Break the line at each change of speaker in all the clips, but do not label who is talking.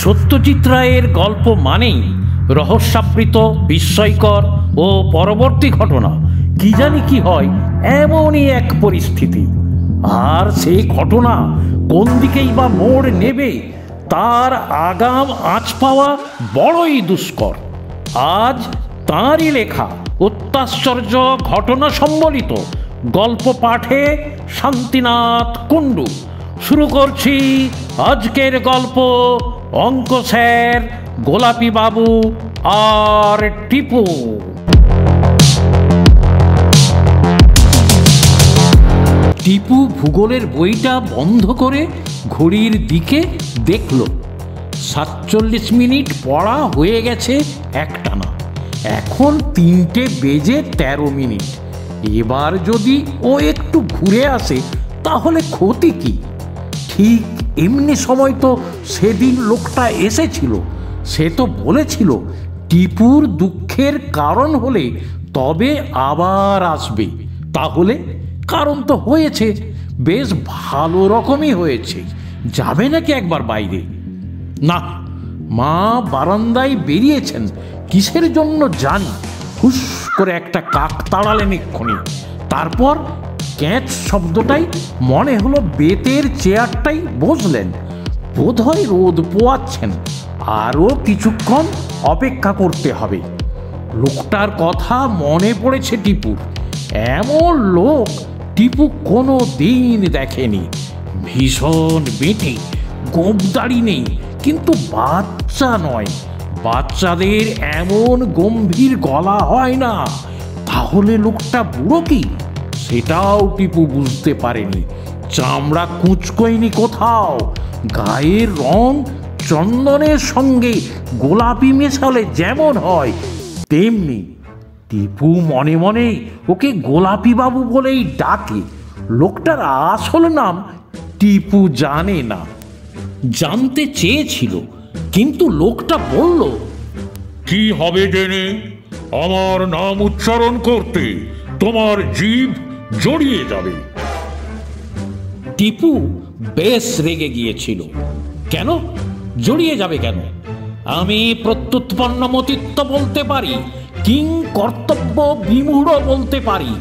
সত্যজিৎ রায়ের গল্প মানেই রহস্যাবৃত, বিস্ময়কর ও পরবর্তী ঘটনা। কি জানি কি হয়, এমনই এক পরিস্থিতি। আর সেই ঘটনা কোন দিকেই বা মোড় নেবে, তার আগাম আঁচ পাওয়া বড়ই দুষ্কর। আজ তাঁরই লেখা অত্যাশ্চর্য ঘটনা সম্বলিত গল্প পাঠে শান্তিনাথ কুণ্ডু শুরু করছি আজকের গল্প অঙ্ক স্যার, গোলাপি বাবু আর টিপু। টিপু ভূগোলের বইটা বন্ধ করে ঘড়ির দিকে দেখল। 47 মিনিট পড়া হয়ে গেছে একটানা। এখন 3টে বেজে 13 মিনিট। এবার যদি ও একটু ঘুরে আসে তাহলে ক্ষতি কি? ঠিক এমনি সময় তো সেদিন লোকটা এসেছিল। সে তো বলেছিল টিপুর দুঃখের কারণ হলে তবে আবার আসবে। তাহলে কারণ তো হয়েছে, বেশ ভালো রকমই হয়েছে। যাবে নাকি একবার বাইরে? না, মা বারান্দায় বেরিয়েছেন কিসের জন্য জানি। হুস করে একটা কাক তাড়ালেন এক্ষুনি। তারপর ক্যাঁচ শব্দটাই মনে হলো বেতের চেয়ারটাই বসলেন। বোধহয় রোদ পোয়াচ্ছেন। আরও কিছুক্ষণ অপেক্ষা করতে হবে। লোকটার কথা মনে পড়েছে টিপুর। এমন লোক টিপু কোনো দিন দেখেনি। ভীষণ বেঁটে, গোঁপদাড়ি নেই, কিন্তু বাচ্চা নয়। বাচ্চাদের এমন গম্ভীর গলা হয় না। তাহলে লোকটা বুড়ো কি? সেটাও টিপু বুঝতে পারেনি। চামড়া কুঁচকোয়নি কোথাও। গায়ের রং চন্দনের সঙ্গে গোলাপি মেশালে যেমন হয় তেমনি। টিপু মনে মনে ওকে গোলাপি বাবু বলেই ডাকে। লোকটার আসল নাম টিপু জানে না। জানতে চেয়েছিল, কিন্তু লোকটা বলল,
কি হবে জেনে? আমার নাম উচ্চারণ করতে তোমার জিভ জড়িয়ে যাবে।
টিপু বেশ রেগে গিয়েছিল। কেন জড়িয়ে যাবে কেন? আমি প্রত্যুৎপন্নমতিত্ব বলতে পারি, কিং কর্তব্য বিমূঢ় বলতে পারি,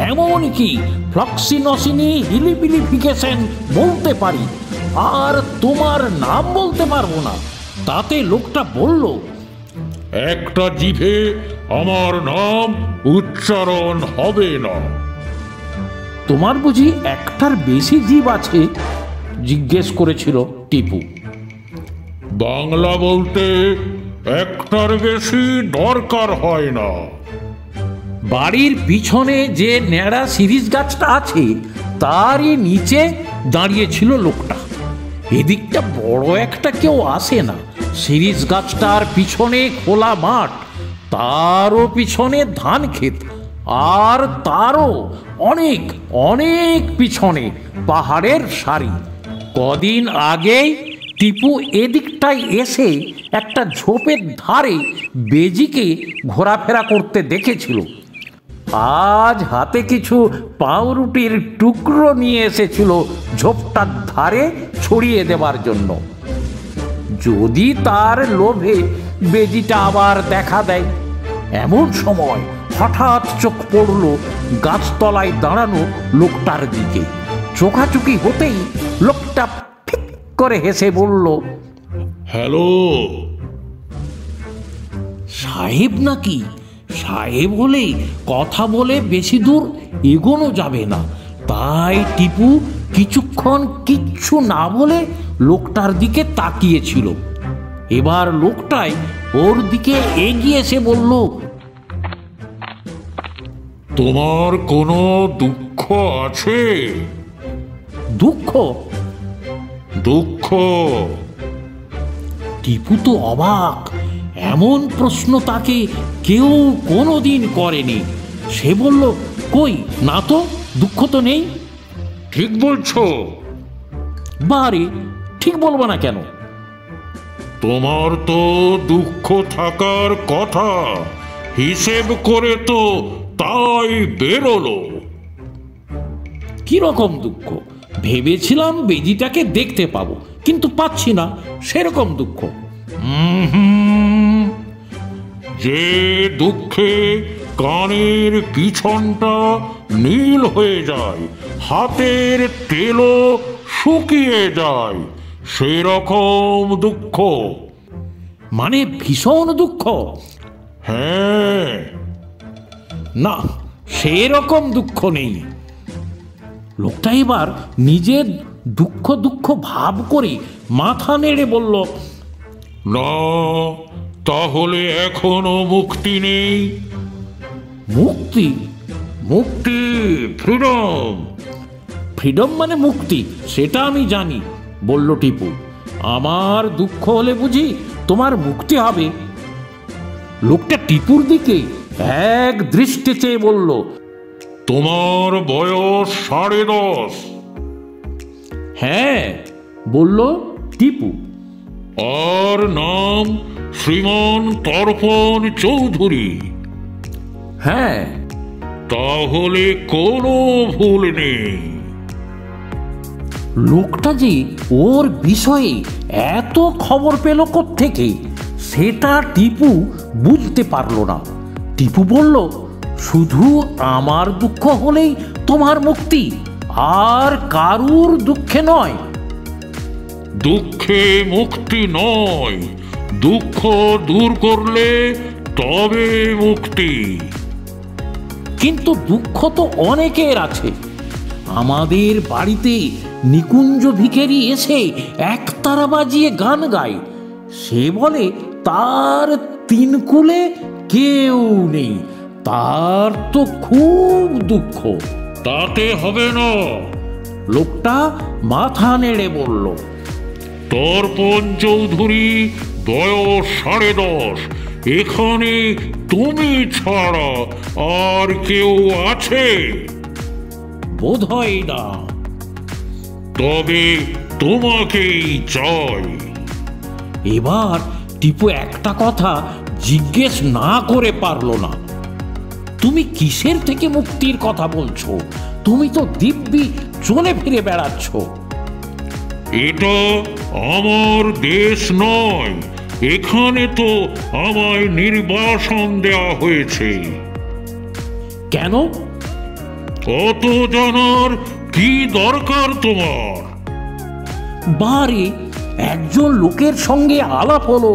এমনকি ফ্লক্সিনসিনি হিলিবিলিফিকেশন বলতে পারি, আর তোমার নাম বলতে পারবো না। তাতে লোকটা বলল,
একটা জিভে আমার নাম উচ্চারণ হবে না।
তোমার বুঝি একটার বেশি জিভ আছে? জিজ্ঞেস করেছিল টিপু।
বাংলা বলতে একটার বেশি দরকার হয় না।
বাড়ির পিছনে যে ন্যাড়া শিরীষ গাছটা আছে তারই নিচে দাঁড়িয়েছিল লোকটা। এদিকটা বড় একটা কেউ আসে না। শিরীষ গাছটার পিছনে খোলা মাঠ, তারও পিছনে ধান ক্ষেত, আর তারও অনেক অনেক পিছনে পাহাড়ের সারি। কদিন আগেই টিপু এদিকটায় এসে একটা ঝোপের ধারে বেজিকে ঘোরাফেরা করতে দেখেছিল। আজ হাতে কিছু পাউরুটির টুকরো নিয়ে এসেছিল ঝোপটার ধারে ছড়িয়ে দেবার জন্য। যদি তার লোভে বেজিটা আবার দেখা দেয়। এমন সময় হঠাৎ চোখ পড়ল গাছতলায় দাঁড়ানো লোকটার দিকে। চোখাচোখি হতেই লোকটা ফিক করে হেসে বলল,
হ্যালো।
সাহেব নাকি? সাহেব হলে কথা বলে বেশি দূর এগোনো যাবে না। তাই টিপু কিছুক্ষণ কিচ্ছু না বলে লোকটার দিকে তাকিয়েছিল। এবার লোকটাই ওর দিকে এগিয়ে এসে বলল,
তোমার কোনো দুঃখ আছে?
দুঃখ?
দুঃখ?
টিপু তো অবাক। এমন প্রশ্ন তাকে কেউ কোনোদিন করেনি। সে বলল, কই না তো, দুঃখ তো নেই।
ঠিক বলছো?
বারে, ঠিক বলবো না কেন?
তোমার তো দুঃখ থাকার কথা, হিসেব করে তো তাই বেরোলো।
কিরকম দুঃখ? ভেবেছিলাম বেজিটাকে দেখতে পাবো, কিন্তু পাচ্ছি না, সেরকম দুঃখ।
হুম, যে দুঃখে কানের পিছনটা নীল হয়ে যায়, হাতের তেলও শুকিয়ে যায়, সেরকম দুঃখ।
মানে ভীষণ দুঃখ?
হ্যাঁ।
না, সেরকম দুঃখ নেই। লোকটা এবার নিজের দুঃখ দুঃখ ভাব করে মাথা নেড়ে বলল,
না, তাহলে এখনো মুক্তি নেই।
মুক্তি?
মুক্তি, ফ্রিডম।
ফ্রিডম মানে মুক্তি, সেটা আমি জানি, বলল টিপু। আমার দুঃখ হলে বুঝি তোমার মুক্তি হবে? লোকটা টিপুর দিকে এক দৃষ্টি চেয়ে বলল,
তোমার বয়স 10.5।
হ্যাঁ, বলল টিপু।
আর নাম শ্রীমান তর্পণ চৌধুরী।
হ্যাঁ।
তাহলে কোনো ভুল নেই।
লোকটা যে ওর বিষয়ে এত খবর পেল কোত্থেকে, সেটা টিপু বুঝতে পারল না। টিপু বলল, শুধু আমার দুঃখ হলেই তোমার মুক্তি, আর কারুর দুঃখে নয়?
দুঃখে মুক্তি নয়, দুঃখ দূর করলে তবে মুক্তি।
কিন্তু দুঃখ তো অনেকের আছে। আমাদের বাড়িতে নিকুঞ্জ ভিখারি এসে একতারা বাজিয়ে গান গায়। সে বলে তার 3 কুলে কেউ নেই, তার তো খুব দুঃখ।
তাতে হবে না।
লোকটা মাথা নেড়ে বলল,
তর্পণ চৌধুরী বয়স 10.5। এখানে তুমি ছাড়া আর কেউ আছে?
বোধ হয় না।
তবে তোমাকেই চাই।
এবার টিপু একটা কথা জিজ্ঞেস না করে পারল না। তুমি কিসের থেকে মুক্তির কথা বলছো? তুমি তো দিব্যি চলে ফিরে বেড়াচ্ছ।
এটা আমার দেশ নয়, এখানে তো আমায় নির্বাসন দেওয়া হয়েছে।
কেন?
অত জানার কি দরকার তোমার?
বারে একজন লোকের সঙ্গে আলাপ হলো,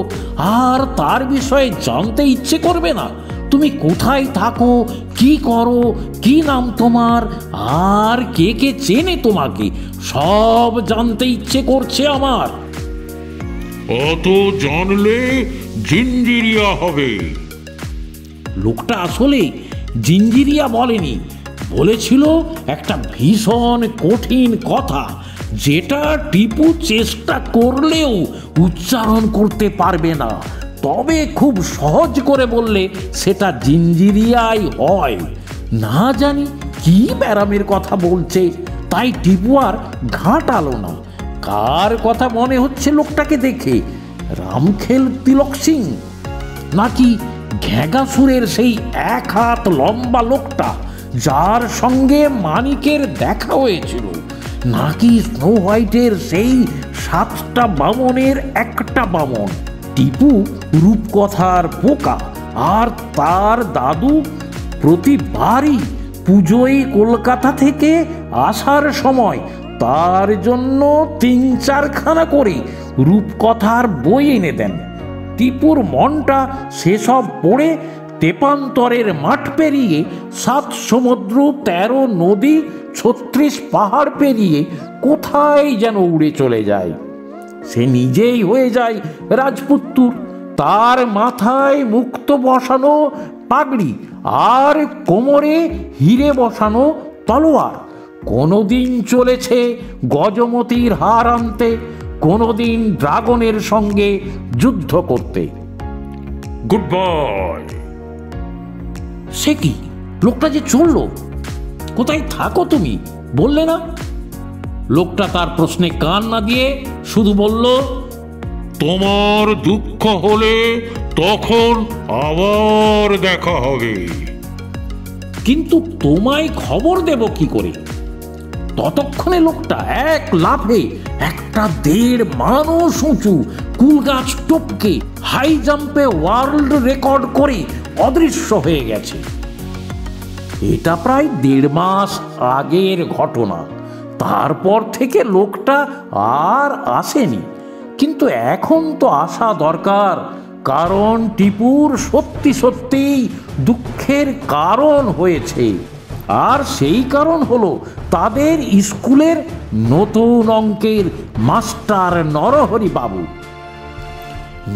আর তার বিষয়ে জানতে ইচ্ছে করবে না? তুমি কোথায় থাকো, কি করো, কি নাম তোমার, আর কে কে চেনে তোমাকে, সব জানতে ইচ্ছে করছে আমার।
অত জানলে জিঞ্জিরিয়া হবে।
লোকটা আসলে জিঞ্জিরিয়া বলেনি, বলেছিল একটা ভীষণ কঠিন কথা, যেটা টিপু চেষ্টা করলেও উচ্চারণ করতে পারবে না। তবে খুব সহজ করে বললে সেটা জিঞ্জিরিয়াই হয়। না জানি কি ব্যারামের কথা বলছে, তাই টিপু আর ঘাঁটালো না। কার কথা মনে হচ্ছে লোকটাকে দেখে? রামখেল তিলক সিং, নাকি ঘ্যাগাসুরের সেই 1 হাত লম্বা লোকটা যার সঙ্গে মানিকের দেখা হয়েছিল, নাকি স্নো হোয়াইটের সেই 7টা বামনের একটা বামন? টিপু রূপকথার পোকা, আর তার দাদু প্রতিবারই পুজোয় কলকাতা থেকে আসার সময় তার জন্য 3-4 খানা করে রূপকথার বই এনে দেন। টিপুর মনটা সেসব পড়ে তেপান্তরের মাঠ পেরিয়ে 7 সমুদ্র 13 নদী 36 পাহাড় পেরিয়ে কোথায় যেন উড়ে চলে যায়। সে নিজেই হয়ে যায় রাজপুত্তুর। তার মাথায় মুক্ত বসানো পাগড়ি, আর কোমরে হিরে বসানো তলোয়ার। কোনোদিন চলেছে গজমতির হার আনতে, কোনোদিন ড্রাগনের সঙ্গে যুদ্ধ করতে।
Good bye.
সে কি, লোকটা যে চলল! কোথায় থাকো তুমি, বললে না? লোকটা তার প্রশ্নে কান না দিয়ে শুধু বলল,
তোমার দুঃখ হলে তখন আবার দেখা হবে।
কিন্তু তোমায় খবর দেব কি করে? ততক্ষণে লোকটা এক লাফে একটা 1.5 মানুষ উঁচু কুল গাছ টপকে হাই জাম্পে ওয়ার্ল্ড রেকর্ড করে অদৃশ্য হয়ে গেছে। এটা প্রায় 1.5 মাস আগের ঘটনা। তারপর থেকে লোকটা আর আসেনি। কিন্তু এখন তো আসা দরকার, কারণ টিপুর সত্যি সত্যিই দুঃখের কারণ হয়েছে। আর সেই কারণ হলো তাদের স্কুলের নতুন অঙ্কের মাস্টার নরহরি বাবু।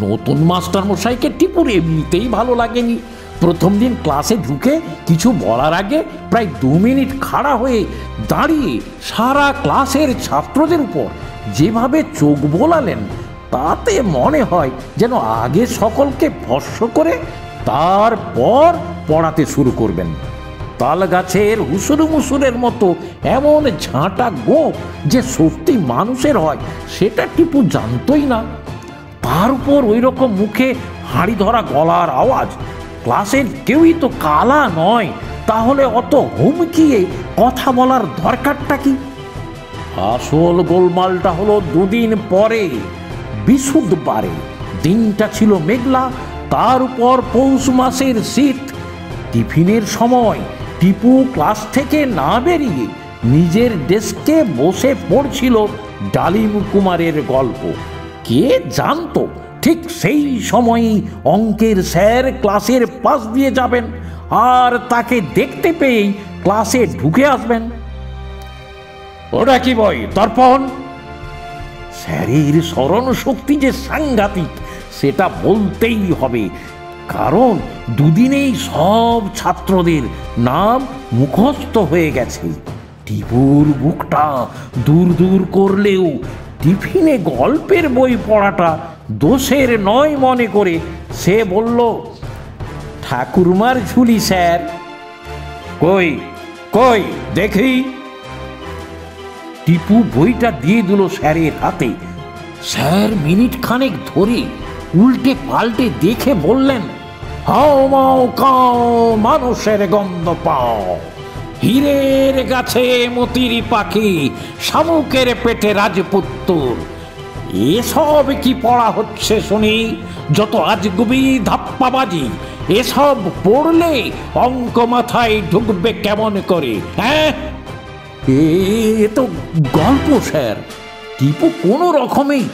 নতুন মাস্টার মশাইকে টিপুর এমনিতেই ভালো লাগেনি। প্রথম দিন ক্লাসে ঢুকে কিছু বলার আগে প্রায় 2 মিনিট খাড়া হয়ে দাঁড়িয়ে সারা ক্লাসের ছাত্রদের উপর যেভাবে চোখ বোলালেন, তাতে মনে হয় যেন আগে সকলকে ভস্ম করে তারপর পড়াতে শুরু করবেন। তাল গাছের হুসুরু মুসুরের মতো এমন ঝাঁটা গোঁফ যে সত্যি মানুষের হয় সেটা টিপু জানতই না। তার উপর ওই রকম মুখে হাঁড়ি ধরা গলার আওয়াজ। ক্লাসের কেউই তো কালা নয়, তাহলে অত হুমকিয়ে কথা বলার দরকারটা কি? আসল গোলমালটা হলো 2 দিন পরে, বৃহস্পতিবারে। দিনটা ছিল মেঘলা, তার উপর পৌষ মাসের শীত। টিফিনের সময় টিপু ক্লাস থেকে না বেরিয়ে নিজের ডেস্কে বসে পড়ছিল ডালিম কুমারের গল্প। কে জানতো ঠিক সেই সময়ই অঙ্কের স্যার ক্লাসের পাশ দিয়ে যাবেন আর তাকে দেখতে পেয়েই ক্লাসে ঢুকে আসবেন। ওটা কি বই, দর্পণ? স্যারের স্মরণ শক্তি যে সাংঘাতিক সেটা বলতেই হবে, কারণ 2 দিনেই সব ছাত্রদের নাম মুখস্থ হয়ে গেছে। টিপুর বুকটা দূর দূর করলেও টিফিনে গল্পের বই পড়াটা দোষের নয় মনে করে সে বলল, ঠাকুরমার ঝুলি স্যার। কই কই দেখি। টিপু বইটা দিয়ে দিল স্যারের হাতে। স্যার মিনিট খানেক ধরে উল্টে পাল্টে দেখে বললেন, হাও মাও কাও মানুষের গন্ধ পাও, হীরের গাছে মতির পাখি, শামুকের পেটে রাজপুত্তর। এসব কি পড়া হচ্ছে শুনি? যত আজগুবি ধাপ্পাবাজি, এসব পড়লে অঙ্ক মাথায় ঢুকবে কেমন করে? হ্যাঁ, এ তো গল্প স্যার। টিপু কোনো রকমেই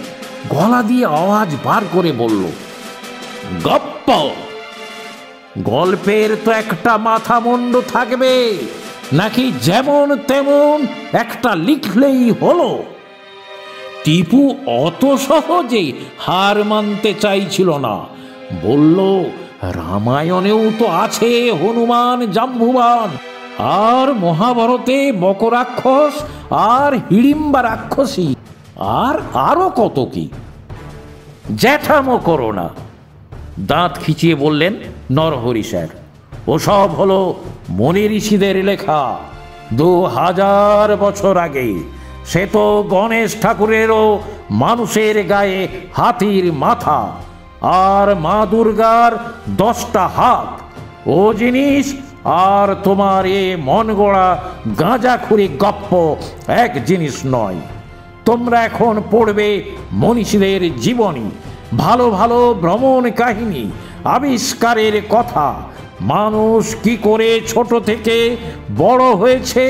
গলা দিয়ে আওয়াজ বার করে বলল, গপ্প? গল্পের তো একটা মাথা মুন্ড থাকবে, নাকি যেমন তেমন একটা লিখলেই হলো? টিপু অত সহজে হার মানতে চাইছিল না। বলল, রামায়ণেও তো আছে হনুমান জাম্বুবান, আর মহাভারতে বকরাক্ষস আর হিড়িম্বা রাক্ষসী, আর আরো কত কি। জ্যাঠামো করো না, দাঁত খিচিয়ে বললেন নরহরি স্যার। ওসব হলো মনি ঋষিদের লেখা, 2000 বছর আগে। সে তো গণেশ ঠাকুরেরও মানুষের গায়ে হাতির মাথা আর মা দুর্গার 10টা হাত। ও জিনিস আর তোমার এ মন গড়া গাঁজাখুরি গপ্প এক জিনিস নয়। তোমরা এখন পড়বে মনীষীদের জীবনী, ভালো ভালো ভ্রমণ কাহিনী, আবিষ্কারের কথা, মানুষ কি করে ছোট থেকে বড় হয়েছে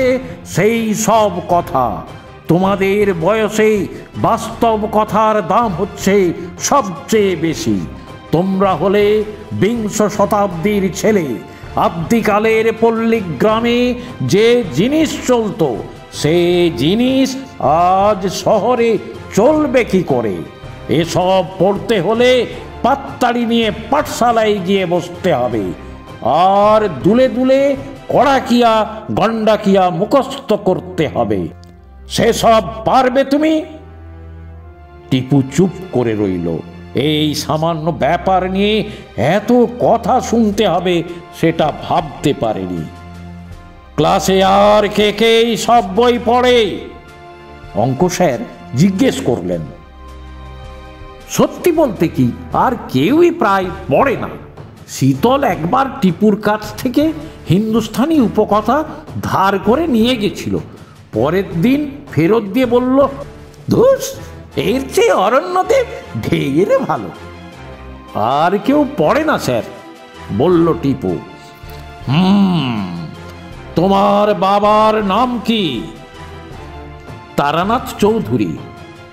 সেই সব কথা। তোমাদের বয়সে বাস্তব কথার দাম হচ্ছে সবচেয়ে বেশি। তোমরা হলে 20 শতাব্দীর ছেলে। আদ্যিকালের পল্লী গ্রামে যে জিনিস চলতো, সে জিনিস আজ শহরে চলবে কি করে? এসব পড়তে হলে পাত্তাড়ি নিয়ে পাঠশালায় গিয়ে বসতে হবে, আর দুলে দুলে কড়াকিয়া গন্ডাকিয়া মুখস্থ করতে হবে। সেসব পারবে তুমি? টিপু চুপ করে রইল। এই সামান্য ব্যাপার নিয়ে এত কথা শুনতে হবে সেটা ভাবতে পারেনি। ক্লাসে আর কে কে সব বই পড়ে? অঙ্ক স্যার জিজ্ঞেস করলেন। সত্যি বলতে কি আর কেউই প্রায় পড়ে না। শীতল একবার টিপুর কাছ থেকে হিন্দুস্তানি উপকথা ধার করে নিয়ে গেছিল। পরের দিন ফেরত দিয়ে বলল, ধুস, এর চেয়ে অরণ্যদেব ঢের ভালো। আর কেউ পড়ে না স্যার, বলল টিপু। তোমার বাবার নাম কি? তারানাথ চৌধুরী।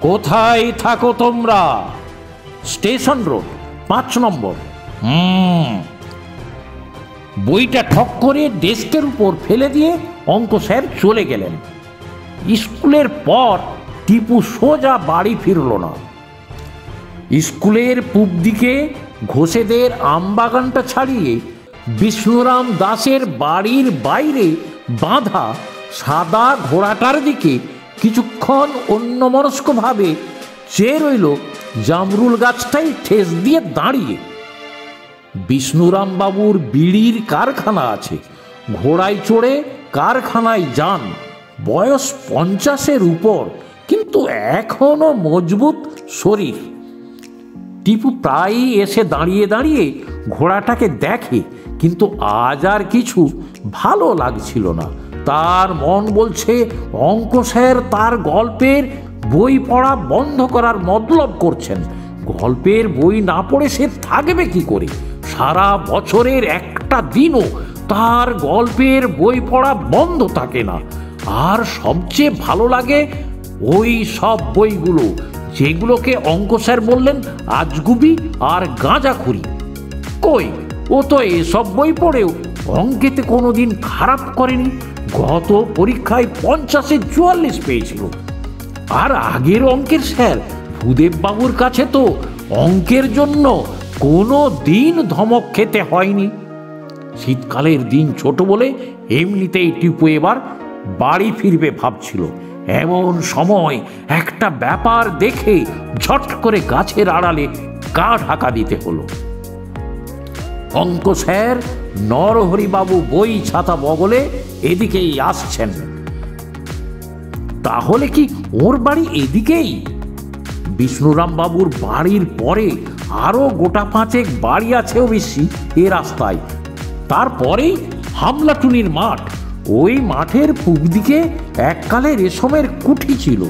কোথায় থাকো তোমরা? স্টেশন রোড, 5 নম্বর। বইটা ঠক করে ডেস্কের উপর ফেলে দিয়ে অঙ্ক স্যার চলে গেলেন। স্কুলের পর টিপু সোজা বাড়ি ফিরল না। স্কুলের পূব দিকে ঘোষেদের আমবাগানটা ছাড়িয়ে বিষ্ণুরাম দাসের বাড়ির বাইরে বাঁধা সাদা ঘোড়াটার দিকে কিছুক্ষণ অন্যমনস্কভাবে চেয়ে রইল জামরুল গাছটাই ঠেস দিয়ে দাঁড়িয়ে। বিষ্ণুরাম বাবুর বিড়ির কারখানা আছে, ঘোড়ায় চড়ে কারখানায় যান। বয়স 50-এর উপর, কিন্তু এখনো মজবুত শরীর। টিপু প্রায়ই এসে দাঁড়িয়ে দাঁড়িয়ে ঘোড়াটাকে দেখে, কিন্তু আজ আর কিছু ভালো লাগছিল না। তার মন বলছে অঙ্ক স্যার তার গল্পের বই পড়া বন্ধ করার মতলব করছেন। গল্পের বই না পড়ে সে থাকবে কি করে? সারা বছরের একটা দিনও তার গল্পের বই পড়া বন্ধ থাকে না। আর সবচেয়ে ভালো লাগে ওই সব বইগুলো যেগুলোকে অঙ্ক স্যার বললেন আজগুবি আর গাঁজাখুরি। কই, ও তো এসব বই পড়েও অঙ্কেতে কোনোদিন খারাপ করেনি। গত পরীক্ষায় 50-এ 44 পেয়েছিল। আর আগের অঙ্কের স্যার ভূদেব বাবুর কাছে তো অঙ্কের জন্য কোনো দিন ধমক খেতে হয়নি। শীতকালের দিন ছোট বলে এমনিতেই টিপু এবার বাড়ি ফিরবে ভাবছিল। এমন সময় একটা ব্যাপার দেখে ঝট করে গাছের আড়ালে গা ঢাকা দিতে হলো। অঙ্ক স্যার নরহরিবাবু বই ছাতা বগলে এদিকেই আসছেন। তাহলে কি ওর বাড়ি এদিকেই? বিষ্ণুরাম বাবুর বাড়ির পরে আরো গোটা 5 বাড়ি আছে বেশি এ রাস্তায়। তারপরেই হামলাটুনির মাঠ। ওই মাঠের পূব দিকে এককালে রেশমের কুঠি ছিল।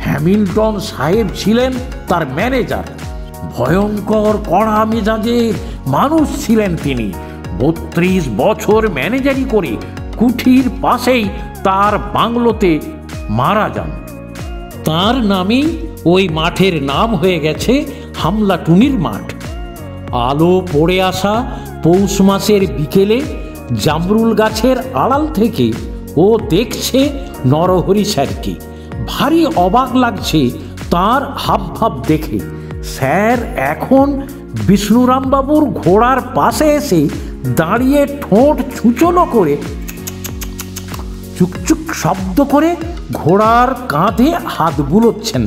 হ্যামিল্টন সাহেব ছিলেন তার ম্যানেজার। ভয়ঙ্কর কড়া মেজাজের মানুষ ছিলেন তিনি। 32 বছর ম্যানেজারি করে কুঠির পাশেই তার বাংলোতে মারা যান। তার নামেই ওই মাঠের নাম হয়ে গেছে হামলাটুনির মাঠ। আলো পড়ে আসা পৌষ মাসের বিকেলে জামরুল গাছের আড়াল থেকে ও দেখছে নরহরি স্যারকে। ভারী অবাক লাগছে তার হাবভাব দেখে। স্যার এখন বিষ্ণুরাম বাবুর ঘোড়ার পাশে এসে দাঁড়িয়ে ঠোঁট ছুঁচলো করে চুকচুক শব্দ করে ঘোড়ার কাঁধে হাত বুলোচ্ছেন।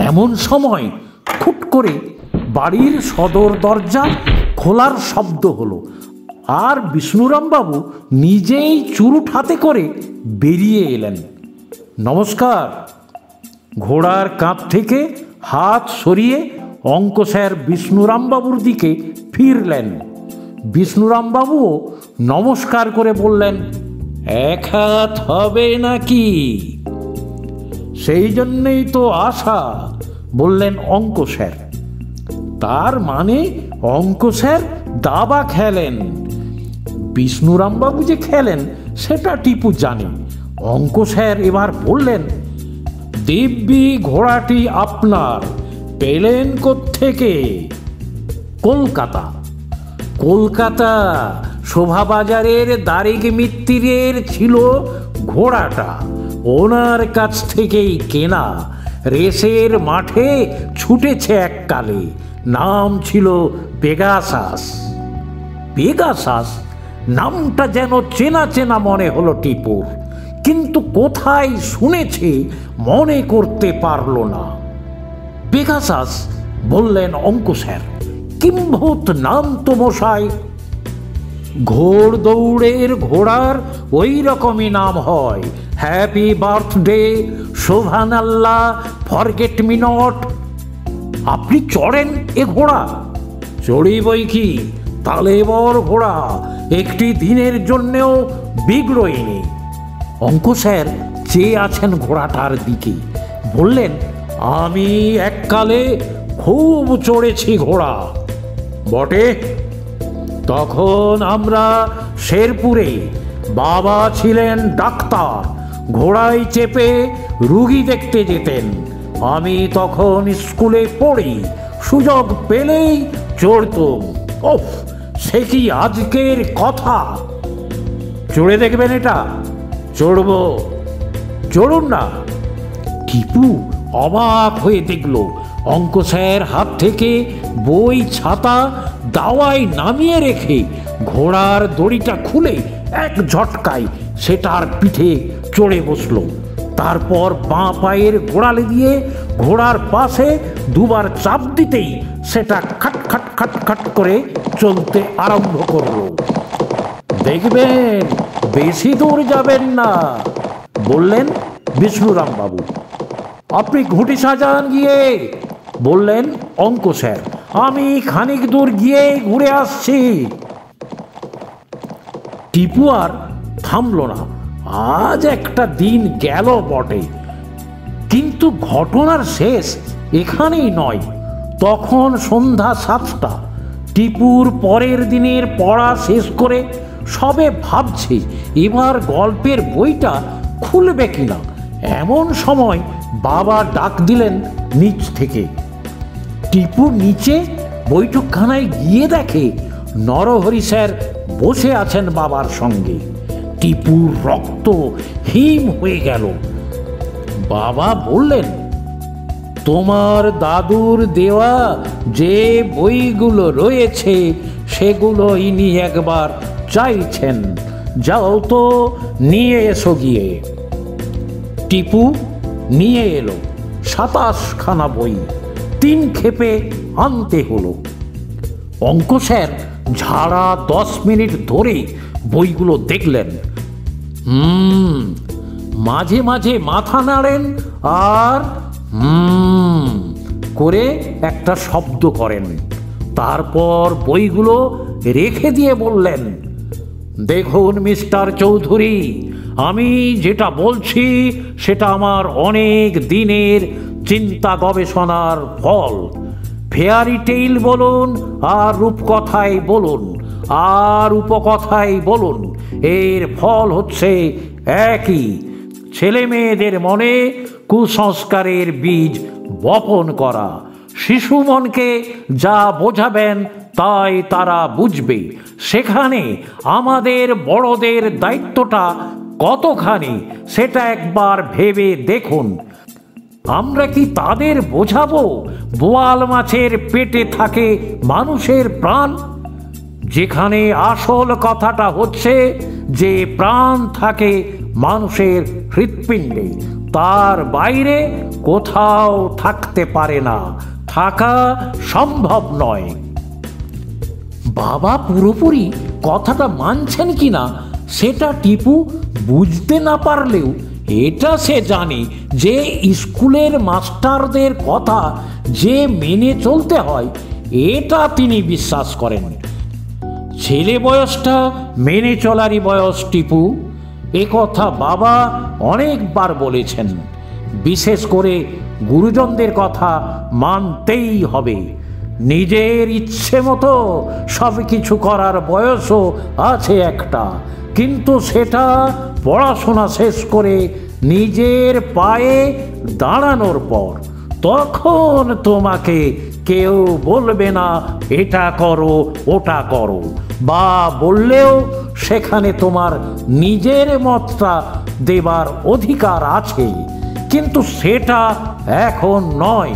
এমন সময় খুট করে বাড়ির সদর দরজা খোলার শব্দ হলো, আর বিষ্ণুরাম বাবু নিজেই চুরুট হাতে করে বেরিয়ে এলেন। নমস্কার। ঘোড়ার কাঁধ থেকে হাত সরিয়ে অঙ্ক স্যার বিষ্ণুরাম বাবুর দিকে ফিরলেন। বিষ্ণুরাম বাবুও নমস্কার করে বললেন, 1 হাত হবে নাকি? সেই জন্যেই তো আশা, বললেন অঙ্ক স্যার। তার মানে অঙ্ক স্যার দাবা খেলেন। বিষ্ণুরাম বাবু যে খেলেন সেটা টিপু জানে। অঙ্ক স্যার এবার বললেন, দিব্যি ঘোড়াটি আপনার, পেলেন কোত্থেকে? কলকাতা। কলকাতা শোভাবাজারের দারিক মিত্তিরের ছিল ঘোড়াটা, ওনার কাছ থেকেই কেনা। রেসের মাঠে ছুটেছে এককালে, নাম ছিল পেগাসাস। পেগাসাস নামটা যেন চেনা চেনা মনে হলো টিপুর, কিন্তু কোথায় শুনেছে মনে করতে পারল না। পেগাসাস, বললেন অঙ্ক স্যার। কিম্ভূত নাম তো মশাই। ঘোড় দৌড়ের ঘোড়ার ওই রকমই নাম হয়। Happy birthday, Shovan Allah, forget me not. আপনি চড়েন এ ঘোড়া? চড়ি বই কি, তালে বড় ঘোড়া, একটি দিনের জন্যেও বিগড়ইনি। অঙ্ক স্যার চেয়ে আছেন ঘোড়াটার দিকে। বললেন, আমি এককালে খুব চড়েছি ঘোড়া। বটে? তখন আমরা শেরপুরে, বাবা ছিলেন ডাক্তার, ঘোড়ায় চেপে রুগী দেখতে যেতেন। আমি তখন স্কুলে পড়ি, সুযোগ পেলেই চড়তুম। ওফ, সে কি আজকের কথা! চড়ে দেখবেন এটা? চড়ব। চড়ুন না। টিপু অবাক হয়ে দেখল অঙ্ক স্যার হাত থেকে বই, ছাতা দাওয়ায় নামিয়ে রেখে ঘোড়ার দড়িটা খুলে এক ঝটকায় সেটার পিঠে চড়ে বসলো। তারপর বাঁ পায়ের গোড়ালি দিয়ে ঘোড়ার পাশে দুবার চাপ দিতেই সেটা খাট খাট খাট খাট করে চলতে আরম্ভ করলো। দেখবেন, বেশি দূর যাবেন না, বললেন বিষ্ণুরাম বাবু। আপনি ঘুঁটি সাজান গিয়ে, বললেন অঙ্ক স্যার। আমি খানিক দূর গিয়ে ঘুরে আসছি। টিপু আর থামল না। আজ একটা দিন গেল বটে, কিন্তু ঘটনার শেষ এখানেই নয়। তখন সন্ধ্যা 7টা। টিপুর পরের দিনের পড়া শেষ করে সবে ভাবছে এবার গল্পের বইটা খুলবে কিনা। এমন সময় বাবা ডাক দিলেন নিচ থেকে। টিপু নিচে বৈঠকখানায় গিয়ে দেখে নরহরি স্যার বসে আছেন বাবার সঙ্গে। টিপুর রক্ত হিম হয়ে গেল। বাবা বললেন, তোমার দাদুর দেওয়া যে বইগুলো রয়েছে সেগুলো ইনি একবার চাইছেন, যাও তো নিয়ে এসো গিয়ে। টিপু নিয়ে এলো 27খানা বই। 3 ক্ষেপে আনতে হলো। অঙ্ক স্যার ঝাড়া 10 মিনিট ধরে বইগুলো দেখলেন। মাঝে মাঝে মাথা নাড়েন আর করে একটা শব্দ করেন। তারপর বইগুলো রেখে দিয়ে বললেন, দেখুন মিস্টার চৌধুরী, আমি যেটা বলছি সেটা আমার অনেক দিনের চিন্তা গবেষণার ফল। ফেয়ারি টেইল বলুন আর রূপকথাই বলুন আর উপকথাই বলুন, এর ফল হচ্ছে একই। ছেলে মেয়েদের মনে কুসংস্কারের বীজ বপন করা। শিশু মনকে যা বোঝাবেন তাই তারা বুঝবে। সেখানে আমাদের বড়দের দায়িত্বটা কতখানি সেটা একবার ভেবে দেখুন। আমরা কি তাদের বোঝাবো বোয়াল মাছের পেটে থাকে মানুষের প্রাণ? যেখানে আসল কথাটা হচ্ছে যে প্রাণ থাকে মানুষের হৃৎপিণ্ডে, তার বাইরে কোথাও থাকতে পারে না, থাকা সম্ভব নয়। বাবা পুরোপুরি কথাটা মানছেন কিনা সেটা টিপু বুঝতে না পারলেও এটা সে জানে যে স্কুলের মাস্টারদের কথা যে মেনে চলতে হয় এটা তিনি বিশ্বাস করেন। ছেলে বয়সটা মেনে চলারই বয়স টিপু, এ কথা বাবা অনেকবার বলেছেন। বিশেষ করে গুরুজনদের কথা মানতেই হবে। নিজের ইচ্ছে মতো সব কিছু করার বয়সও আছে একটা, কিন্তু সেটা পড়াশোনা শেষ করে নিজের পায়ে দাঁড়ানোর পর। তখন তোমাকে কেউ বলবে না এটা করো ওটা করো, বা বললেও সেখানে তোমার নিজের মতটা দেবার অধিকার আছে, কিন্তু সেটা এখন নয়।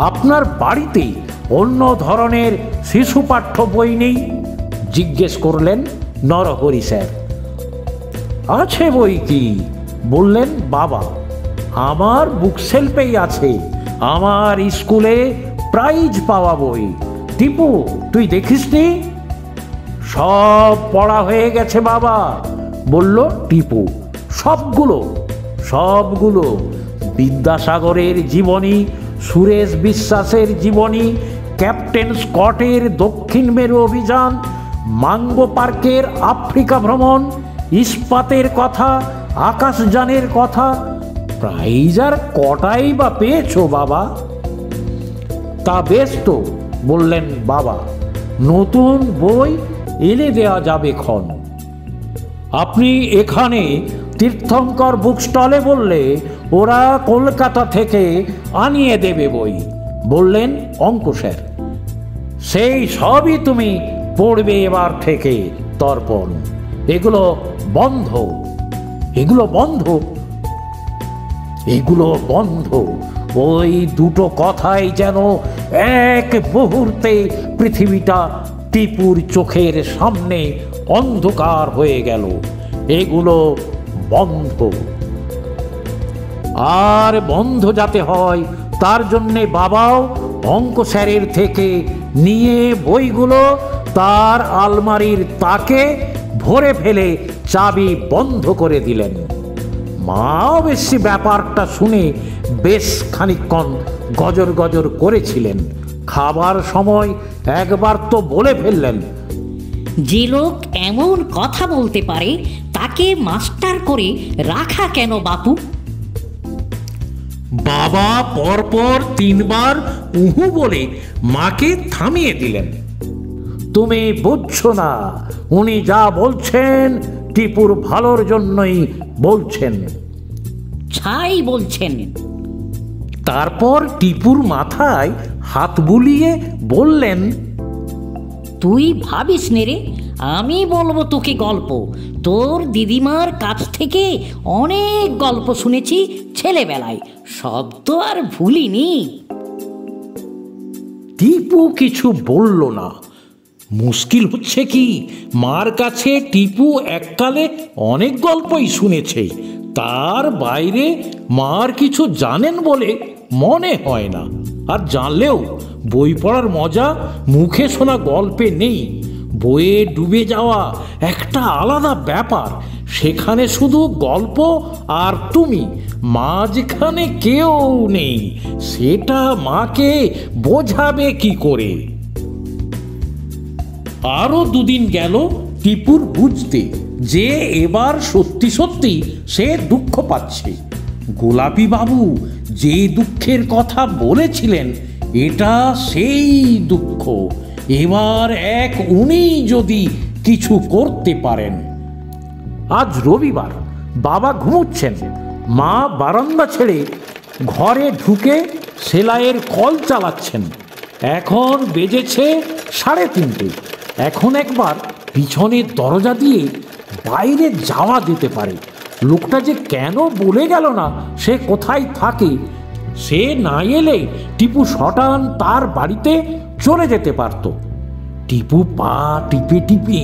আপনার বাড়িতে অন্য ধরনের শিশু পাঠ্য বই নেই? জিজ্ঞেস করলেন নরহরি স্যার। আছে বই কি, বললেন বাবা। আমার বুকশেলফেই আছে, আমার স্কুলে প্রাইজ পাওয়া বই। টিপু, তুই দেখিসনি? সব পড়া হয়ে গেছে বাবা, বলল টিপু। সবগুলো? সবগুলো। বিদ্যাসাগরের জীবনী, সুরেশ বিশ্বাসের জীবনী, ক্যাপ্টেন স্কটের দক্ষিণ মেরু অভিযান, মাঙ্গো পার্কের আফ্রিকা ভ্রমণ, ইস্পাতের কথা, আকাশযানের কথা, প্রাইজ আর কটাই বা পেয়েছো বাবা? তা বেশ তো, বললেন বাবা, নতুন বই এনে দেওয়া যাবে ক্ষণ। আপনি এখানে তীর্থঙ্কর বুক স্টলে বললে ওরা কলকাতা থেকে আনিয়ে দেবে বই, বললেন অঙ্ক স্যার। সেই সবই তুমি পড়বে এবার থেকে তর্পণ। এগুলো বন্ধ, এগুলো বন্ধ, এগুলো বন্ধ। ওই দুটো কথাই যেন এক মুহূর্তে পৃথিবীটা টিপুর চোখের সামনে অন্ধকার হয়ে গেল। এগুলো বন্ধ। আর বন্ধ যাতে হয় তার জন্যে বাবাও অঙ্ক স্যারের থেকে নিয়ে বইগুলো তার আলমারির তাকে ভরে ফেলে চাবি বন্ধ করে দিলেন। মা অবশ্য ব্যাপারটা শুনে বেশ খানিকক্ষণ গজর গজর করেছিলেন। খাবার সময় একবার তো বলে ফেললেন,
যে লোক এমন কথা বলতে পারে তাকে মাস্টার করে রাখা কেন বাপু?
বাবা পরপর 3 বার উহু বলে মাকে থামিয়ে দিলেন। তুমি বুঝছো না, উনি যা বলছেন টিপুর ভালোর জন্যই বলছেন।
ছাই বলছেন।
তারপর টিপুর মাথায় হাত বুলিয়ে বললেন,
তুই ভাবিস নে রে, আমি বলবো তোকে গল্প। তোর দিদিমার কাছ থেকে অনেক গল্প শুনেছি ছেলেবেলায়, সব তো আর ভুলিনি।
টিপু কিছু বলল না। মুশকিল হচ্ছে কি, মার কাছে টিপু এককালে অনেক গল্পই শুনেছে, তার বাইরে মার কিছু জানেন বলে মনে হয় না। আর জানলেও বই পড়ার মজা মুখে শোনা গল্পে নেই। বইয়ে ডুবে যাওয়া একটা আলাদা ব্যাপার, সেখানে শুধু গল্প আর তুমি, মাঝখানে কেউ নেই। সেটা মাকে বোঝাবে কি করে? আরো 2 দিন গেল টিপুর বুঝতে যে এবার সত্যি সত্যি সে দুঃখ পাচ্ছে। গোলাপি বাবু যে দুঃখের কথা বলেছিলেন, এটা সেই দুঃখ। এবার উনি যদি কিছু করতে পারেন। আজ রবিবার, বাবা ঘুমোচ্ছেন। মা বারান্দা ছেড়ে ঘরে ঢুকে সেলাইয়ের কল চালাচ্ছেন। এখন বেজেছে 3:30। এখন একবার পিছনের দরজা দিয়ে বাইরে যাওয়া যেতে পারে। লোকটা যে কেন বলে গেল না সে কোথায় থাকে, সে না এলে টিপু শটান তার বাড়িতে চলে যেতে পারত। টিপু পা টিপে টিপে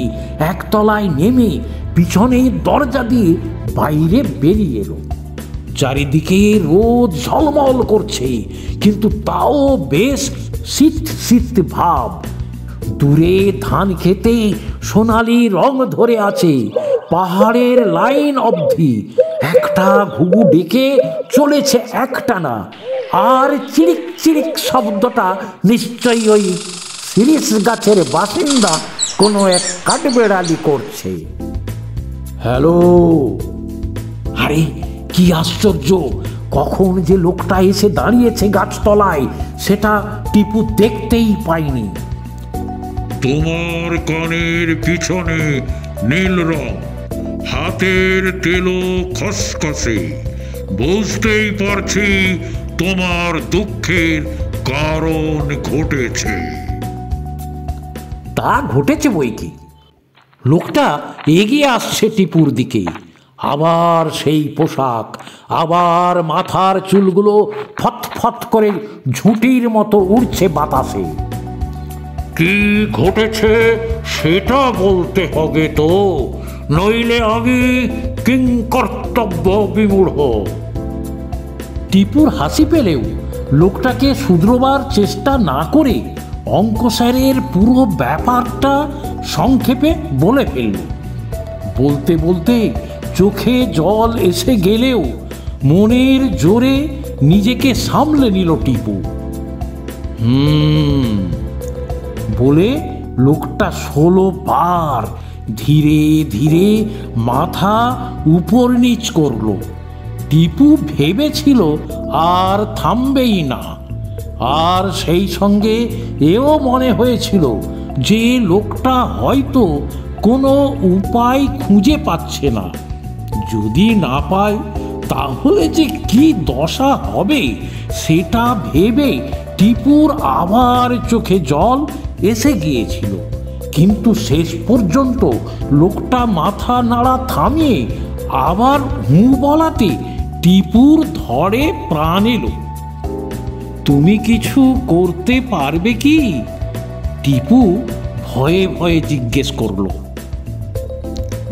একতলায় নেমে পিছনের দরজা দিয়ে বাইরে বেরিয়ে এলো। চারিদিকে রোদ ঝলমল করছে, কিন্তু তাও বেশ শীত শীত ভাব। দূরে ধান খেতে সোনালি রং ধরে আছে, পাহাড়ের লাইন অবধি একটা ঘুঘু ডেকে চলেছে একটানা। আর চিড়িক চিড়িক শব্দটা নিশ্চয়ই ওই শিরিষ গাছের বাসিন্দা কোনো এক কাঠবেড়ালি করছে। হ্যালো! আরে কি আশ্চর্য, কখন যে লোকটা এসে দাঁড়িয়েছে গাছতলায় সেটা টিপু দেখতেই পায়নি।
তোমার কানের পিছনে নীল রং, হাতের তেলো খসখসে। বুঝতেই পারছি তোমার দুঃখের কারণ ঘটেছে।
তা ঘটেছে বই কি। লোকটা এগিয়ে আসছে টিপুর দিকে। আবার সেই পোশাক, আবার মাথার চুলগুলো ফটফট করে ঝুঁটির মতো উড়ছে বাতাসে। কি ঘটেছে সেটা বলতে হবে তো, নইলে আমি কিংকর্তব্য বিমূঢ়। টিপুর হাসি পেলেও লোকটাকে শুধরোবার চেষ্টা না করে অঙ্ক স্যারের পুরো ব্যাপারটা সংক্ষেপে বলে ফেলল। বলতে বলতে চোখে জল এসে গেলেও মনের জোরে নিজেকে সামলে নিল টিপু। বলে লোকটা 16 বার ধীরে ধীরে মাথা উপর নিচ করলো। টিপু ভেবেছিল আর থামবেই না, আর সেই সঙ্গে এও মনে হয়েছিল যে লোকটা হয়তো কোনো উপায় খুঁজে পাচ্ছে না। যদি না পায় তাহলে যে কি দশা হবে সেটা ভেবে টিপুর আবার চোখে জল এসে গিয়েছিল। কিন্তু শেষ পর্যন্ত লোকটা মাথা নাড়া থামিয়ে আবার হুঁ বলাতে টিপুর ধরে প্রাণ এলো। তুমি কিছু করতে পারবে কি? টিপু ভয়ে ভয়ে জিজ্ঞেস করলো।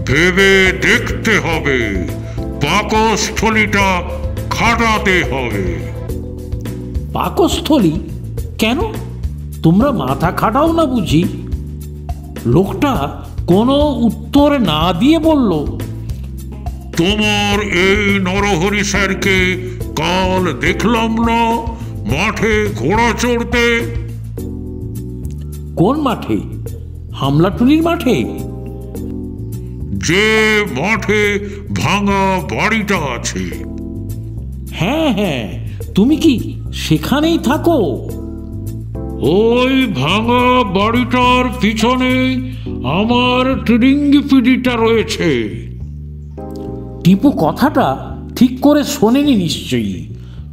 ভেবে দেখতে হবে, পাকস্থলীটা খাটাতে হবে।
পাকস্থলী? কেন? তোমরা মাথা খাটাও না বুঝি? লোকটা কোনো উত্তর না দিয়ে বলল,
তোমার এই নরহরি স্যারকে কাল দেখলাম না মাঠে ঘোড়া চড়তে?
কোন মাঠে? হামলাটুলির মাঠে?
যে মাঠে ভাঙা বাড়িটা আছে।
হ্যাঁ হ্যাঁ, তুমি কি সেখানেই থাকো?
ওই ভাঙা বাড়িটার পিছনে আমার ট্রিঙ্গিপিডিটা রয়েছে।
টিপু কথাটা ঠিক করে শোনেনি নিশ্চয়ই,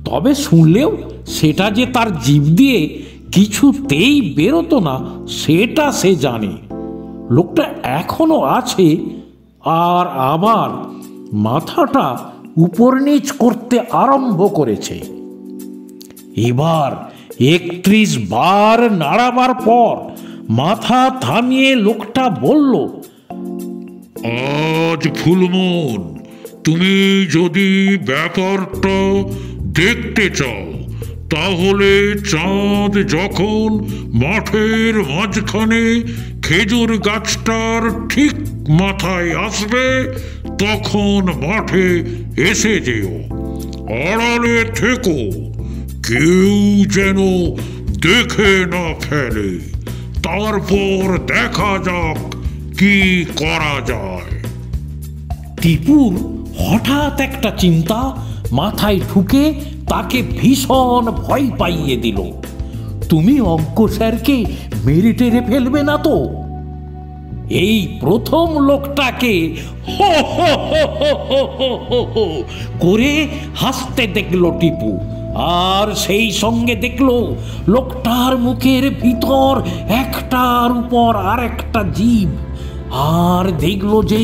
তবে শুনলেও সেটা যে তার জিভ দিয়ে কিছুতেই বেরোতো না সেটা সে জানে। লোকটা এখনো আছে, আর আবার মাথাটা উপর নিচ করতে আরম্ভ করেছে। এবার 31 বার নাড়াবার পর মাথা থামিয়ে লোকটা বলল,
আজ ফুলমন, তুমি যদি ব্যাপারটা দেখতে চাও তাহলে চাঁদ যখন মাঠের মাঝখানে খেজুর গাছটার ঠিক মাথায় আসবে তখন মাঠে এসে যেও। আড়ালে থেকো, কেউ যেন দেখে না ফেলে। তারপর দেখা যাক কি করা যায়।
টিপুর হঠাৎ একটা চিন্তা মাথায় ঢুকে তাকে ভীষণ ভয় পাইয়ে দিল। তুমি অঙ্ক স্যারকে মেরে টেরে ফেলবে না তো? এই প্রথম লোকটাকে হো হো হো হো হো হো হো হো করে হাসতে দেখল টিপু, আর সেই সঙ্গে দেখল লোকটার মুখের ভিতর একটার উপর আর একটা জিভ, আর দেখল যে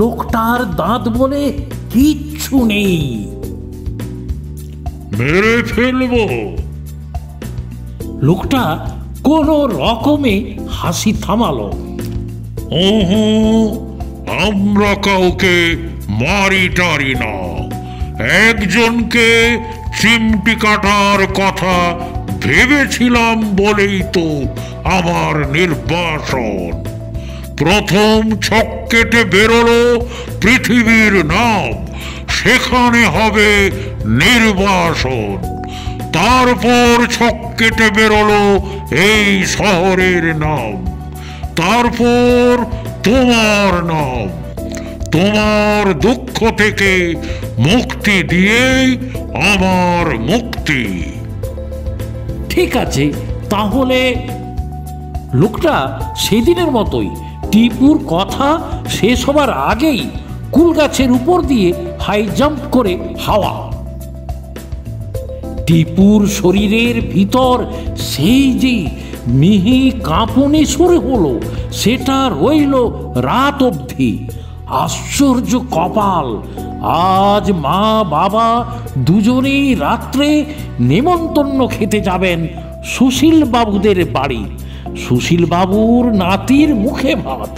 লোকটার দাঁত বলে কিচ্ছু নেই।
মেরে ফেলবো?
লোকটা কোন রকমে হাসি থামালো।
ওহো, আমরা কাউকে মারি টারি না। একজনকে চিমটি কাটার কথা ভেবেছিলাম বলেই তো আমার নির্বাসন। প্রথম ছক কেটে বেরোলো পৃথিবীর নাম, সেখানে হবে নির্বাসন। তারপর ছক কেটে বেরোলো এই শহরের নাম, তারপর তোমার নাম। তোমার দুঃখ থেকে মুক্তি দিয়েই আমার মুক্তি।
ঠিক আছে, তাহলে লোকটা সেদিনের মতোই টিপুর কথা শেষ হবার আগেই কুল গাছের উপর দিয়ে হাই জাম্প করে হাওয়া। টিপুর শরীরের ভিতর সেই যে মিহি কাঁপুনি শুরু হলো সেটা রইল রাত অবধি। আশ্চর্য কপাল, আজ মা বাবা দুজনেই রাত্রে নেমন্তন্ন খেতে যাবেন সুশীল বাবুদের বাড়ি। সুশীল বাবুর নাতির মুখে ভাত।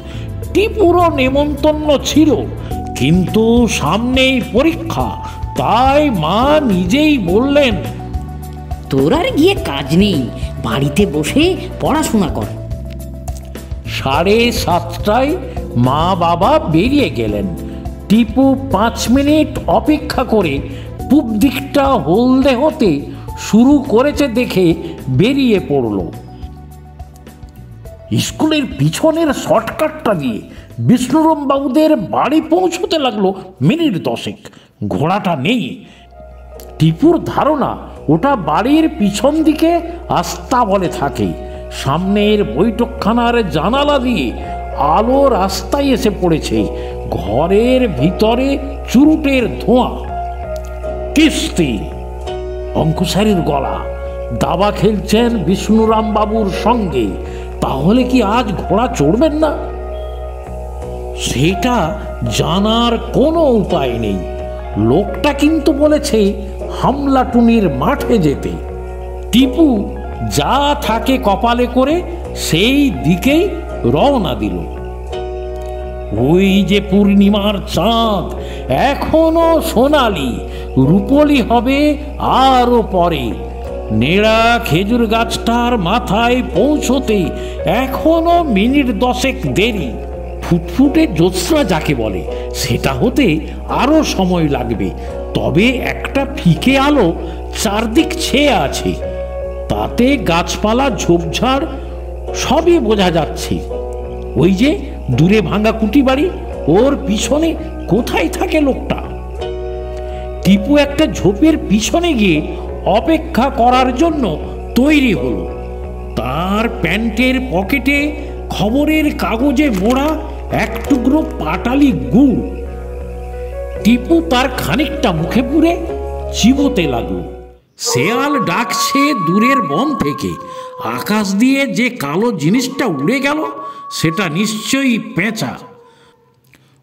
টিপুরও নেমন্তন্ন ছিল, কিন্তু সামনেই পরীক্ষা, তাই মা নিজেই বললেন,
তোর আর গিয়ে কাজ নেই, বাড়িতে বসে পড়াশোনা কর।
7:30টায় মা বাবা বেরিয়ে গেলেন। টিপু 5 মিনিট অপেক্ষা করে পূব দিকটা হলদে হতে শুরু করেছে দেখে বেরিয়ে পড়ল। স্কুলের পিছনের শর্টকাটটা দিয়ে বিষ্ণুরাম বাবুদের বাড়ি পৌঁছতে লাগলো মিনিট 10। ঘোড়াটা নেই। টিপুর ধারণা ওটা বাড়ির পিছন দিকে আস্তা বলে থাকে। সামনের বৈঠকখানার জানালা দিয়ে আলো রাস্তায় এসে পড়েছে। ঘরের ভিতরে চুরুটের ধোঁয়া। কিস্তি। অঙ্কুশারীর গলা। দাবা খেলছেন বিষ্ণুরাম বাবুর সঙ্গে। তাহলে কি আজ ঘোড়া চড়বেন না? সেটা জানার কোনো উপায় নেই। লোকটা কিন্তু বলেছে হামলাটুনির মাঠে যেতে। টিপু যা থাকে কপালে করে সেই দিকেই রওনা দিল। ওই যে পূর্ণিমার চাঁদ এখনো সোনালি, রূপলি হবে আরো পরে। নেড়া খেজুর গাছটার মাথায় পৌঁছতে এখনো মিনিট 10 দেরি। ফুটফুটে জ্যোৎস্না যাকে বলে সেটা হতে আরো সময় লাগবে। তবে একটা ফিকে আলো চারদিক ছেয়ে আছে। তাতে গাছপালা ঝোপঝাড় সবই বোঝা যাচ্ছে। ওই যে দূরে ভাঙা কুটি বাড়ি, ওর পিছনে কোথায় থাকে লোকটা? টিপু একটা ঝোপের পিছনে গিয়ে অপেক্ষা করার জন্য তৈরি হলো। তার প্যান্টের পকেটে খবরের কাগজে মোড়া এক টুকরো পাটালি গুড়। টিপু তার খানিকটা মুখে পুরে চিবোতে লাগলো। শেয়াল ডাকছে দূরের বন থেকে। আকাশ দিয়ে যে কালো জিনিসটা উড়ে গেল সেটা নিশ্চয়ই পেঁচা।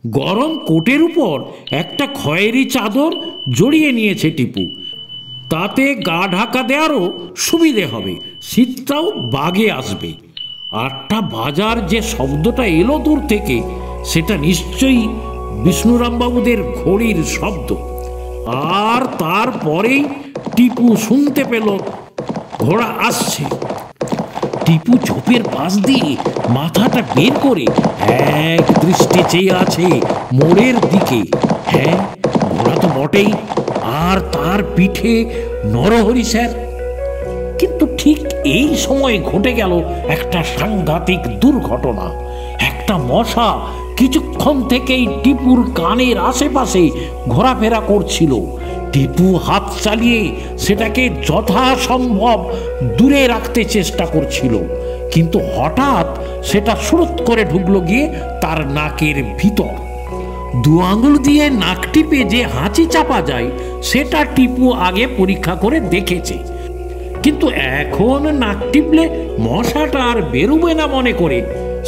গরম কোটের উপর একটা খয়েরি চাদর জড়িয়ে নিয়েছে টিপু। তাতে গা ঢাকা দেওয়ারও সুবিধে হবে, শীতটাও বাগে আসবে। 8টা বাজার যে শব্দটা এলো দূর থেকে সেটা নিশ্চয়ই বিষ্ণুরামবাবুদের ঘড়ির শব্দ। আর তারপরেই টিপু শুনতে পেল ঘোড়া আসছে। টিপু ঝোপের পাশ দিয়ে মাথাটা বের করে এক দৃষ্টি চেয়ে আছে মোড়ের দিকে। হ্যাঁ, ঘোড়া তো বটেই, আর তার পিঠে নরহরি স্যার। কিন্তু ঠিক এই সময় ঘটে গেল একটা সাংঘাতিক দুর্ঘটনা। একটা মশা কিছুক্ষণ থেকেই টিপুর কানের আশেপাশে ঘোরাফেরা করছিল। টিপু হাত চালিয়ে সেটাকে যথাসম্ভব দূরে রাখতে চেষ্টা করছিল, কিন্তু হঠাৎ সেটা সুরত করে ঢুকলো গিয়ে তার নাকের ভিতর। 2 আঙুল দিয়ে নাক টিপে যে হাঁচি চাপা যায় সেটা টিপু আগে পরীক্ষা করে দেখেছে, কিন্তু এখন নাক টিপলে মশাটা আর বেরোবে না মনে করে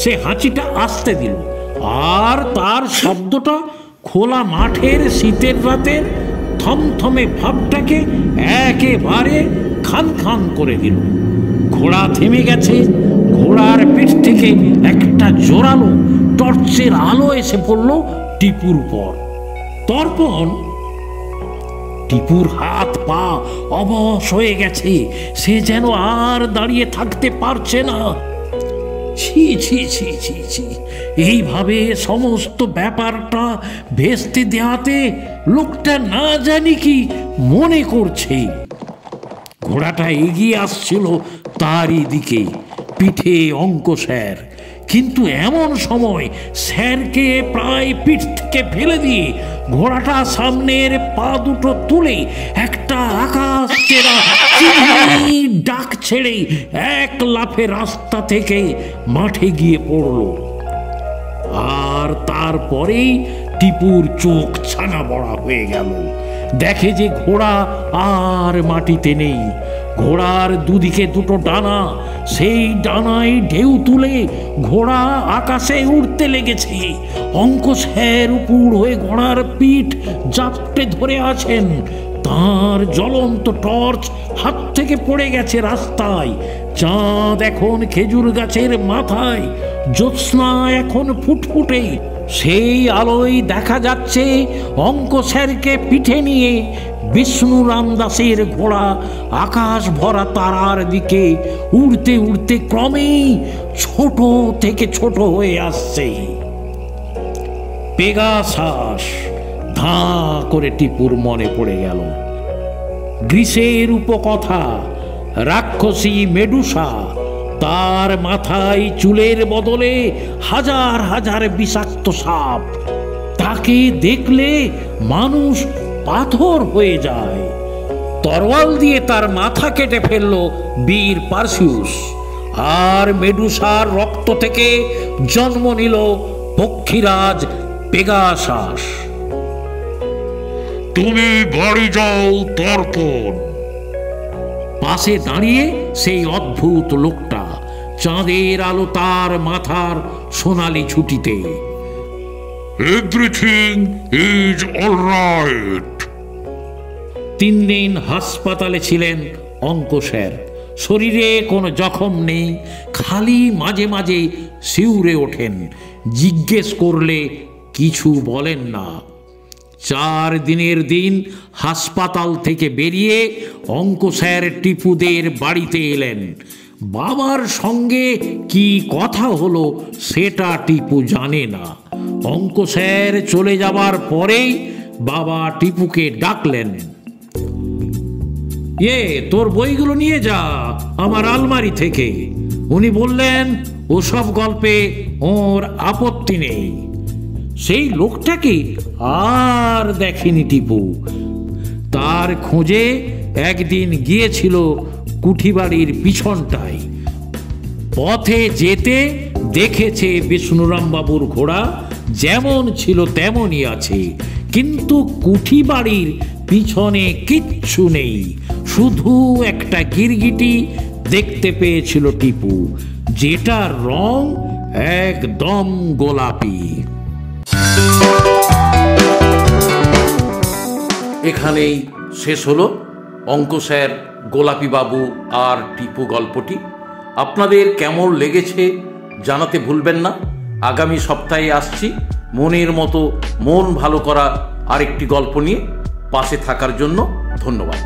সে হাঁচিটা আসতে দিল। আর তার শব্দটা খোলা মাঠের শীতের রাতের থমথমে ভাবটাকে একেবারে খান খান করে দিল। ঘোড়া থেমে গেছে। ঘোড়ার পিঠ থেকে একটা জোরালো টর্চের আলো এসে পড়ল টিপুর উপর। তর্পণ। টিপুর হাত পা অবশ হয়ে গেছে। সে যেন আর দাঁড়িয়ে থাকতে পারছে না। ছি ছি ছি ছি ছি, এইভাবে সমস্ত ব্যাপারটা ভেস্তে দেওয়াতে লোকটা না জানি কি মনে করছে। ঘোড়াটা এগিয়ে আসছিল তারই দিকে, পিঠে অঙ্ক স্যার। কিন্তু এমন সময় স্যারকে প্রায় পিঠ থেকে ফেলে দিয়ে ঘোড়াটা সামনের পা দুটো তুলে একটা আকাশ চেরা ডাক ছেড়ে এক লাফে রাস্তা থেকে মাঠে গিয়ে পড়ল। আর তারপরেই টিপুর চোখ ছানা বড়া হয়ে গেল। দেখে যে ঘোড়া আর মাটিতে নেই। ঘোড়ার দুদিকে দুটো ডানা, সেই ডানায় ঢেউ তুলে ঘোড়া আকাশে উড়তে লেগেছে। অঙ্ক স্যার উপুড় হয়ে ঘোড়ার পিঠ জাপটে ধরে আছেন। তার জ্বলন্ত টর্চ হাত থেকে পড়ে গেছে রাস্তায়। চাঁদ এখন খেজুর গাছের মাথায়, জ্যোৎস্না এখন ফুটফুটে। সেই আলোয় দেখা যাচ্ছে অঙ্ক স্যারকে পিঠে নিয়ে বিষ্ণুরাম দাসের ঘোড়া আকাশ ভরা তারার দিকে উড়তে উড়তে ক্রমেই ছোট থেকে ছোট হয়ে আসছে। পেগাসাস। ধাঁ করে টিপুর মনে পড়ে গেল গ্রীসের উপকথা, রাক্ষসী মেডুসা, তার মাথায় চুলের বদলে হাজার হাজার বিষাক্ত সাপ। তাকে দেখলে মানুষ পাথর হয়ে যায়। তরোয়াল দিয়ে তার মাথা কেটে ফেলল বীর পারসিউস। আর মেডুসার রক্ত থেকে জন্ম নিল পক্ষীরাজ পেগাসাস।
তুমি বাড়ি যাও তর্পণ।
পাশে দাঁড়িয়ে সেই অদ্ভুত লোকটা, চাঁদের আলো তার মাথার সোনালি ছুটিতে।
Everything is alright.
3 দিন হাসপাতালে ছিলেন অঙ্ক স্যার। শরীরে কোনো জখম নেই, খালি মাঝে মাঝে শিউরে ওঠেন। জিজ্ঞেস করলে কিছু বলেন না। 4 দিনের দিন হাসপাতাল থেকে বেরিয়ে অঙ্ক স্যার টিপুদের বাড়িতে এলেন। বাবার সঙ্গে কি কথা হলো সেটা টিপু জানে না। অঙ্ক স্যার চলে যাবার পরেই বাবা টিপুকে ডাকলেন। তোর বইগুলো নিয়ে যা আমার আলমারি থেকে। উনি বললেন ওসব গল্পে ওর আপত্তি নেই। সেই লোকটাকে আর দেখেনি টিপু। তার খোঁজে একদিন গিয়েছিল কুঠিবাড়ির পিছনটায়। পথে যেতে দেখেছে বিষ্ণুরাম বাবুর ঘোড়া যেমন ছিল তেমনই আছে, কিন্তু কুঠিবাড়ির পিছনে কিচ্ছু নেই, শুধু একটা গিরগিটি দেখতে পেয়েছিল টিপু, যেটার রং একদম গোলাপি। এখানেই শেষ হলো অঙ্ক স্যার, গোলাপি বাবু আর টিপু গল্পটি। আপনাদের কেমন লেগেছে জানাতে ভুলবেন না। আগামী সপ্তাহে আসছি মনের মতো মন ভালো করা আরেকটি গল্প নিয়ে। পাশে থাকার জন্য ধন্যবাদ।